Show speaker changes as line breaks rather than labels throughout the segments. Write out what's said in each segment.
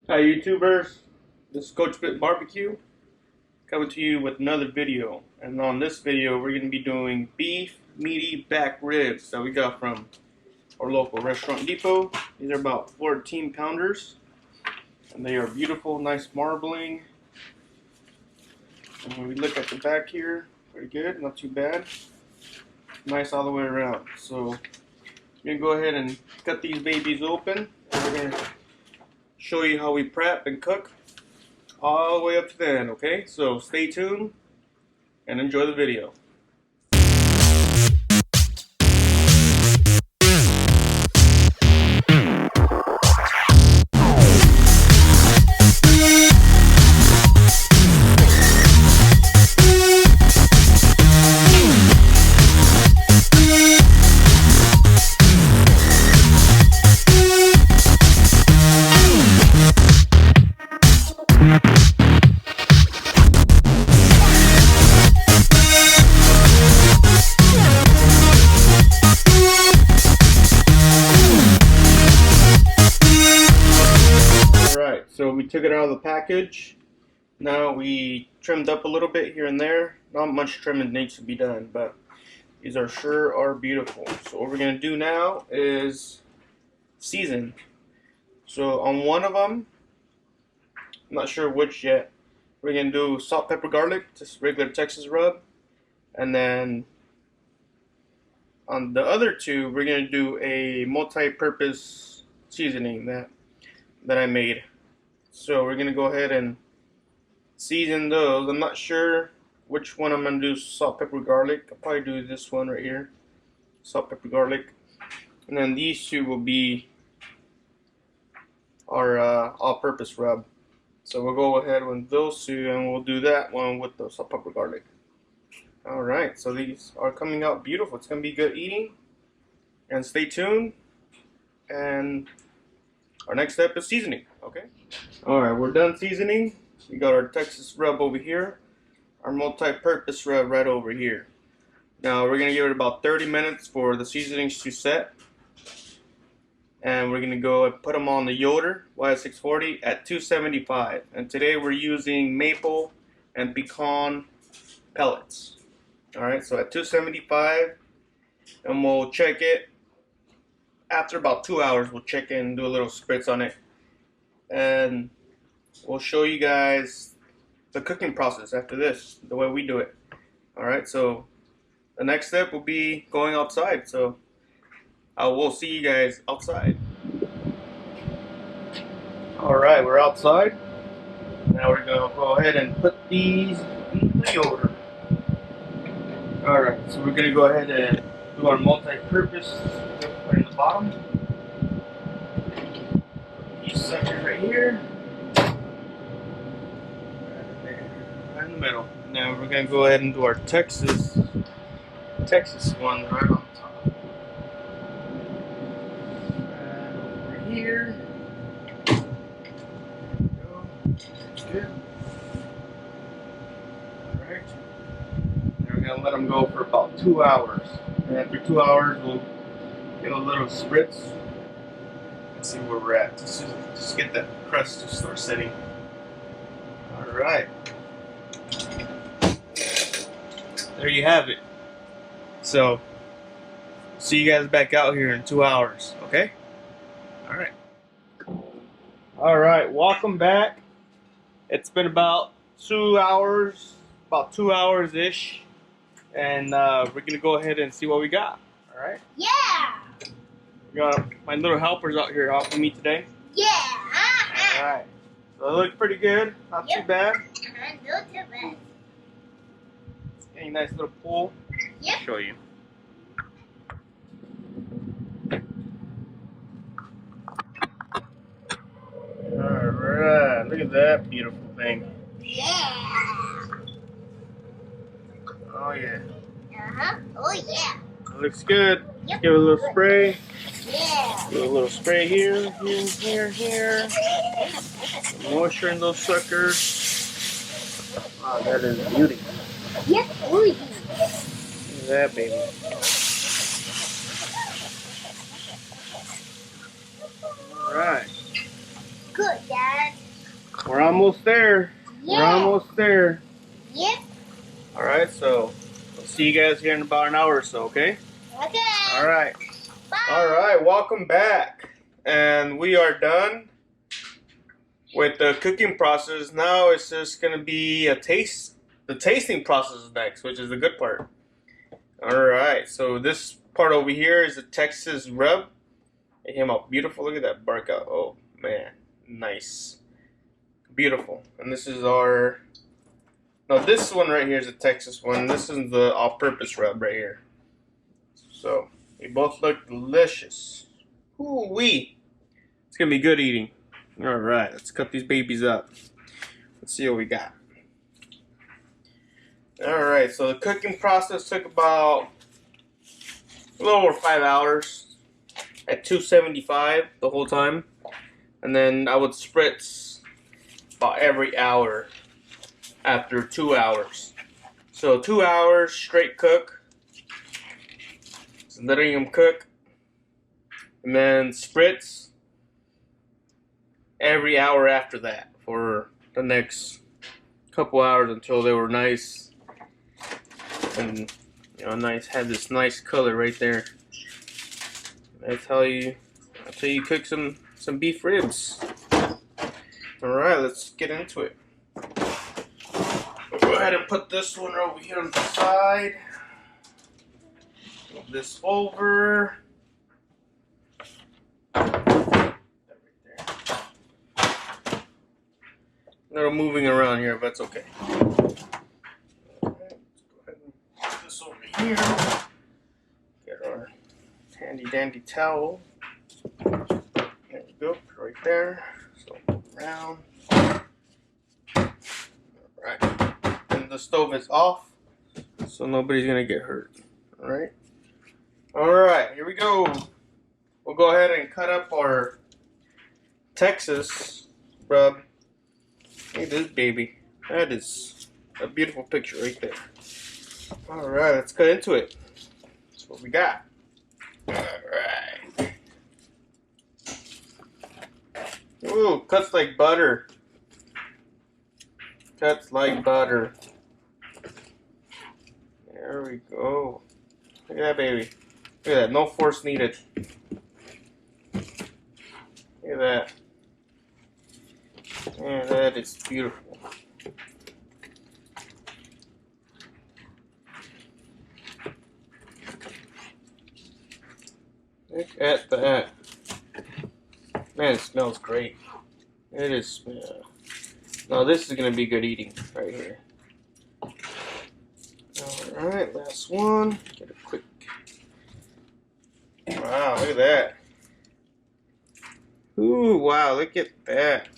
Hi YouTubers, this is Coaches Pit BBQ coming to you with another video. And on this video we're going to be doing beef meaty back ribs that we got from our local restaurant depot. These are about 14 pounders and they are beautiful, nice marbling. And when we look at the back here, pretty good, not too bad. Nice all the way around. So I'm going to go ahead and cut these babies open and we're going to show you how we prep and cook all the way up to the end, okay? So stay tuned and enjoy the video. So we took it out of the package. Now we trimmed up a little bit here and there. Not much trimming needs to be done, but these sure are beautiful. So what we're going to do now is season. So on one of them, I'm not sure which yet, we're going to do salt, pepper, garlic, just regular Texas rub. And then on the other two, we're going to do a multi-purpose seasoning that I made. So we're going to go ahead and season those. I'm not sure which one I'm going to do salt, pepper, garlic. I'll probably do this one right here. Salt, pepper, garlic. And then these two will be our all-purpose rub. So we'll go ahead with those two and we'll do that one with the salt, pepper, garlic. Alright, so these are coming out beautiful. It's going to be good eating. And stay tuned. And our next step is seasoning, okay? Alright, we're done seasoning. We got our Texas rub over here, our multi-purpose rub right over here. Now we're going to give it about 30 minutes for the seasonings to set. And we're going to go and put them on the Yoder YS640 at 275. And today we're using maple and pecan pellets. Alright, so at 275, and we'll check it. After about 2 hours, we'll check in and do a little spritz on it. And we'll show you guys the cooking process after this, the way we do it. Alright, so the next step will be going outside. So we'll see you guys outside. Alright, we're outside. Now we're going to go ahead and put these in the Yoder. Alright, so we're going to go ahead and do our multi-purpose. Put in the bottom. These suckers right here. Right there. Right in the middle. Now we're going to go ahead and do our Texas one right on top. Right over here. There we go. That's good. Alright. Now we're going to let them go for about 2 hours. And after 2 hours, we'll get a little spritz and see where we're at. Just get that crust to start setting. Alright. There you have it. So, see you guys back out here in 2 hours, okay? Alright. Alright, welcome back. It's been about 2 hours, about 2 hours-ish. And we're going to go ahead and see what we got. Alright?
Yeah!
We got my little helpers out here helping me today.
Yeah!
Alright. So it looks pretty good. Not too bad.
Not too bad.
It's getting a nice little pool.
Yep.
I'll show you. Alright. Look at that beautiful thing.
Yeah!
Oh yeah.
Uh-huh. Oh yeah.
It looks good.
Yep.
Give it a little spray.
Yeah.
Do a little spray here. Moisture in those suckers. Wow, that is beauty.
Yep. Oh yeah.
Look at that baby. Alright.
Good, Dad.
We're almost there.
Yeah.
We're almost there.
Yep.
Alright, so I'll see you guys here in about an hour or so, okay?
Okay.
Alright.
Bye.
Alright, welcome back. And we are done with the cooking process. Now it's just gonna be the tasting process is next, which is the good part. Alright, so this part over here is the Texas rub. It came out beautiful. Look at that bark out. Oh man, nice. Beautiful. And this is our, no, this one right here is a Texas one. This is the all-purpose rub right here. So they both look delicious. Ooh-wee. It's gonna be good eating. Alright, let's cut these babies up. Let's see what we got. Alright, so the cooking process took about a little over 5 hours at 275 the whole time. And then I would spritz about every hour after 2 hours. So 2 hours straight cook. Just letting them cook. And then spritz every hour after that for the next couple hours until they were nice and nice, had this nice color right there. That's how you cook some beef ribs. Alright, let's get into it. We'll go ahead and put this one over here on the side. Move this over. A little moving around here, but it's okay. Alright, let's go ahead and put this over here. Get our handy dandy towel. There we go, right there. So around. Alright. And the stove is off, so nobody's gonna get hurt. Alright. Alright, here we go. We'll go ahead and cut up our Texas rub. Look at this baby. That is a beautiful picture right there. Alright, let's cut into it. That's what we got. Alright. Ooh, cuts like butter. Cuts like butter. There we go. Look at that baby. Look at that. No force needed. Look at that. Man, that is beautiful. Look at that. Man, it smells great. It is. Now this is going to be good eating right here. Alright, last one. Get a quick. Wow, look at that. Ooh, wow, look at that.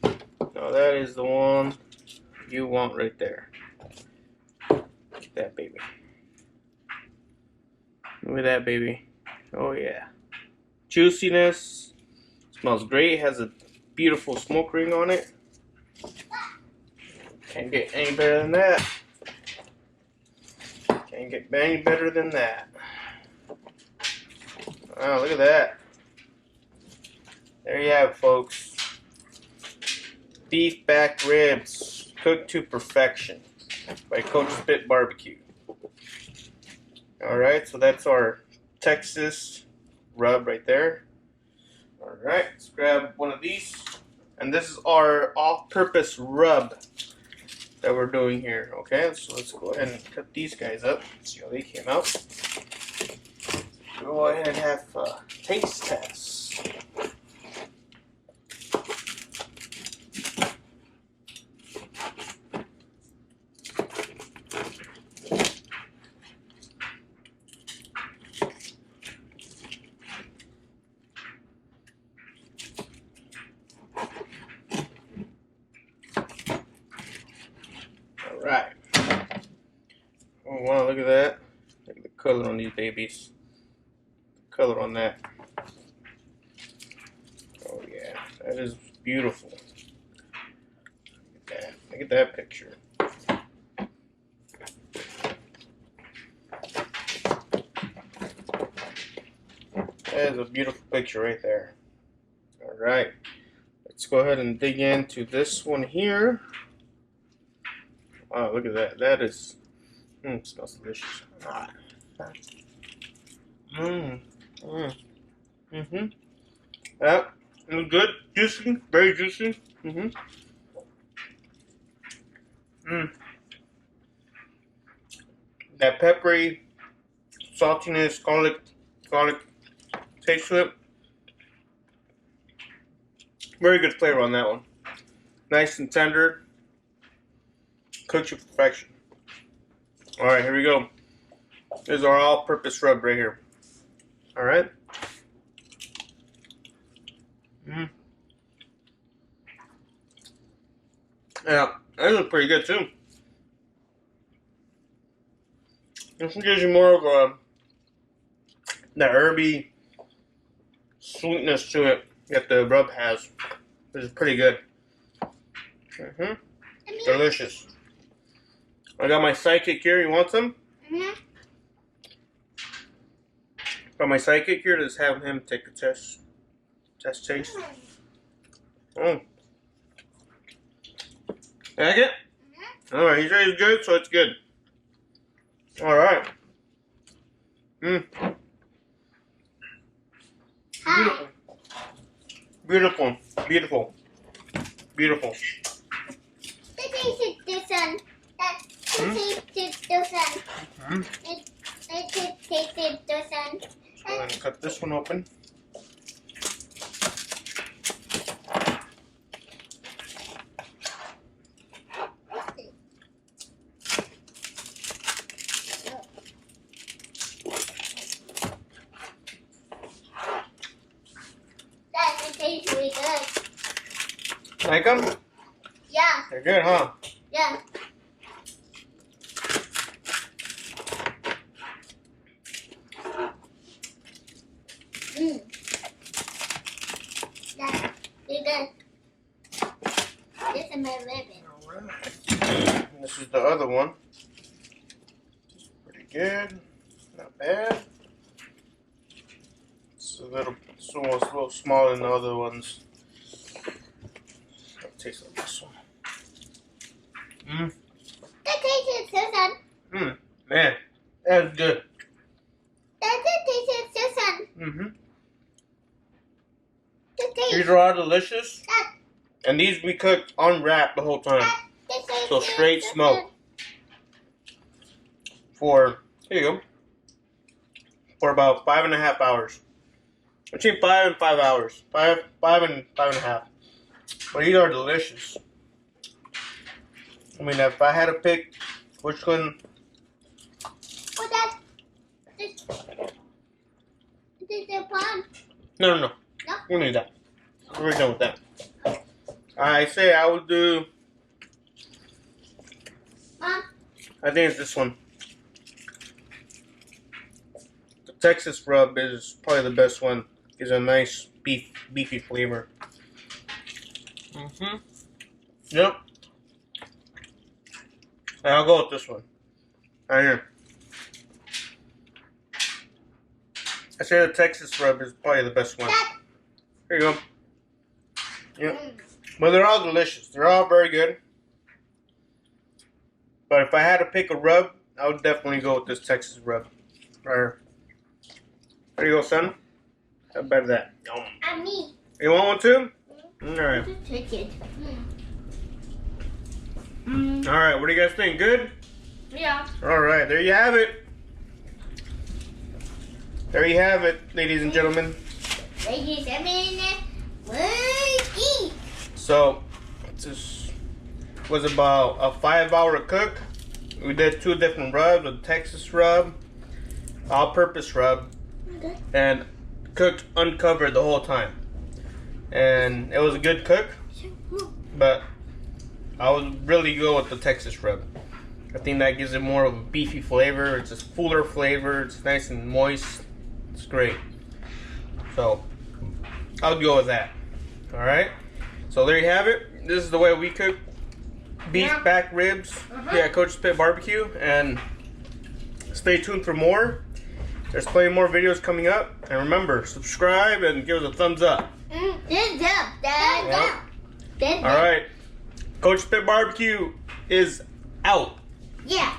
Now that is the one you want right there. Look at that baby. Look at that baby. Oh yeah. Juiciness. Smells great. Has a beautiful smoke ring on it. Can't get any better than that. Can't get any better than that. Wow, look at that. There you have it, folks. Beef back ribs, cooked to perfection by Coaches Pit BBQ. Alright, so that's our Texas rub right there. Alright, let's grab one of these. And this is our all-purpose rub that we're doing here. Okay, so let's go ahead and cut these guys up. See how they came out. Go ahead and have a taste test. Alright. Oh wow, look at that. Look at the color on these babies. The color on that. Oh yeah, that is beautiful. Look at that. Look at that picture. That is a beautiful picture right there. Alright. Let's let's go ahead and dig into this one here. Wow, look at that. That is, it smells delicious. Yeah, it's good, juicy, very juicy. That peppery, saltiness, garlic taste to it. Very good flavor on that one. Nice and tender. Cooked to perfection. Alright, here we go. This is our all-purpose rub right here. Alright. Yeah, this is pretty good too. This one gives you more of a the herby sweetness to it that the rub has. This is pretty good. Delicious. I got my sidekick here. You want some? Got my sidekick here. Let's have him take a test. Test taste. Like it? Alright, he says it's good, so it's good. Alright. Beautiful. Beautiful. Beautiful.
The taste is different. The taste is different. The taste is different.
So I'm going to cut this one open.
That tastes really good.
Like them?
Yeah.
They're good, huh?
Yeah. That's really good. This is my ribbon.
Alright. This is the other one. Pretty good. Not bad. It's a little, this one was a little smaller than the other ones. Let's taste like this one.
The taste is different.
Man, that's good.
The taste is different. The taste.
These are all delicious. And these we cooked on wrap the whole time. So straight smoke. For, here you go. For about 5.5 hours. Between 5 and 5 hours. 5 and 5.5. But these are delicious. I mean, if I had to pick which one.
What's that? This is the pond.
No.
No?
We don't need that. We're done with that. I say I would do.
Mom?
I think it's this one. The Texas rub is probably the best one. Gives a nice beefy flavor. Yep. And I'll go with this one. Right here. I say the Texas rub is probably the best one. Here you go. Yep. But they're all delicious. They're all very good. But if I had to pick a rub, I would definitely go with this Texas rub. Right here. There you go, son. How about that?
And me.
You want one too? Alright.
Take it.
Alright, what do you guys think? Good?
Yeah.
Alright, there you have it. There you have it, ladies and gentlemen.
Ladies and gentlemen,
So, this was about a 5-hour cook. We did 2 different rubs, a Texas rub, all-purpose rub, and cooked uncovered the whole time. And it was a good cook, but I would really go with the Texas rub. I think that gives it more of a beefy flavor. It's a fuller flavor. It's nice and moist. It's great. So, I'll go with that. Alright? So there you have it. This is the way we cook beef back ribs here at Coaches Pit BBQ. And stay tuned for more. There's plenty more videos coming up. And remember, subscribe and give us a thumbs up.
Thumbs up, Dad. Then.
All right. Coach Pit BBQ is out.
Yeah.